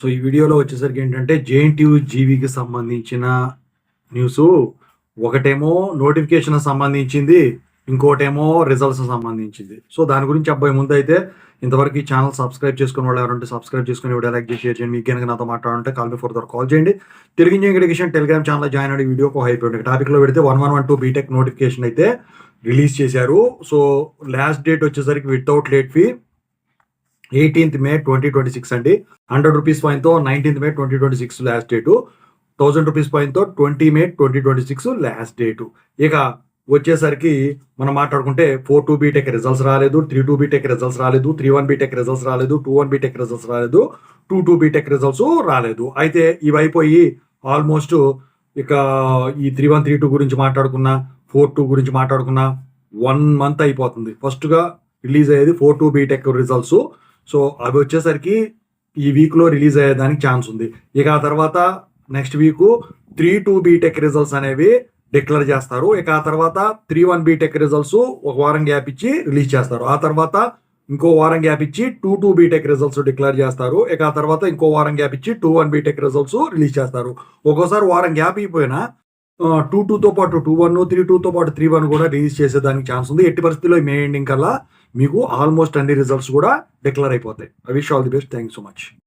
So ఈ వీడియోలో వచ్చేసరికి ఏంటంటే జేఎన్టీయూ జీవీకి సంబంధించిన న్యూస్. ఒకటేమో నోటిఫికేషన్ సంబంధించింది, ఇంకోటేమో రిజల్ట్స్ సంబంధించింది. సో దాని గురించి అబ్బాయి ముందు అయితే ఇంతవరకు ఈ ఛానల్ సబ్స్క్రైబ్ చేసుకుని వాళ్ళు ఎవరంటే సబ్స్క్రైబ్ చేసుకుని వీడియో లైక్ చేసి షేర్ చేయండి. మీకు కనుక నాతో మాట్లాడాలంటే కాల్ మీ ఫర్దర్ కాల్ చేయండి. Telugu engineering education Telegram channel join అయ్యి వీడియోకి అయిపోయింది. టాపిక్లో పెడితే 1112 బీటెక్ నోటిఫికేషన్ అయితే రిలీజ్ చేశారు. సో లాస్ట్ డేట్ వచ్చేసరికి without late fee 18th May 2026 అండి. 100 రూపీస్ ఫైన్తో 19th May 2026 last date. 1000 rupees ఫైన్తో 20 May 2026 లాస్ట్ డేటు. ఇక వచ్చేసరికి మనం మాట్లాడుకుంటే 4-2 బీటెక్ రిజల్ట్స్ రాలేదు, 3-2 బీటెక్ రిజల్ట్స్ రాలేదు, 3-1 బీటెక్ రిజల్ట్స్ రాలేదు, 2-1 బీటెక్ రిజల్ట్స్ రాలేదు, 2-2 బీటెక్ రిజల్ట్స్ రాలేదు. అయితే ఇవి అయిపోయి ఆల్మోస్ట్ ఇక ఈ 3-1 3-2 గురించి మాట్లాడుకున్నా, 4-2 గురించి మాట్లాడుకున్నా 1 month అయిపోతుంది. ఫస్ట్గా రిలీజ్ అయ్యేది 4-2 బీటెక్ రిజల్ట్స్. సో అవి వచ్చేసరికి ఈ వీక్లో రిలీజ్ అయ్యేదానికి ఛాన్స్ ఉంది. ఇక ఆ తర్వాత నెక్స్ట్ వీక్ 3-2 బీటెక్ రిజల్ట్స్ అనేవి డిక్లేర్ చేస్తారు. ఇక ఆ తర్వాత 3-1 బీటెక్ రిజల్ట్స్ ఒక వారం గ్యాప్ ఇచ్చి రిలీజ్ చేస్తారు. ఆ తర్వాత ఇంకో వారం గ్యాప్ ఇచ్చి 2-2 బీటెక్ రిజల్ట్స్ డిక్లేర్ చేస్తారు. ఇక ఆ తర్వాత ఇంకో వారం గ్యాప్ ఇచ్చి 2-1 బీటెక్ రిజల్ట్స్ రిలీజ్ చేస్తారు. ఒక్కోసారి వారం గ్యాప్ అయిపోయినా 2-2తో పాటు 2-1, 3-2తో పాటు 3-1 కూడా రిలీజ్ చేసేదానికి ఛాన్స్ ఉంది. ఎట్టి పరిస్థితుల్లో మే ఎండింగ్ కల్లా మీకు ఆల్మోస్ట్ అన్ని రిజల్ట్స్ కూడా డిక్లేర్ అయిపోతాయి. I wish all the best. Thank you so much.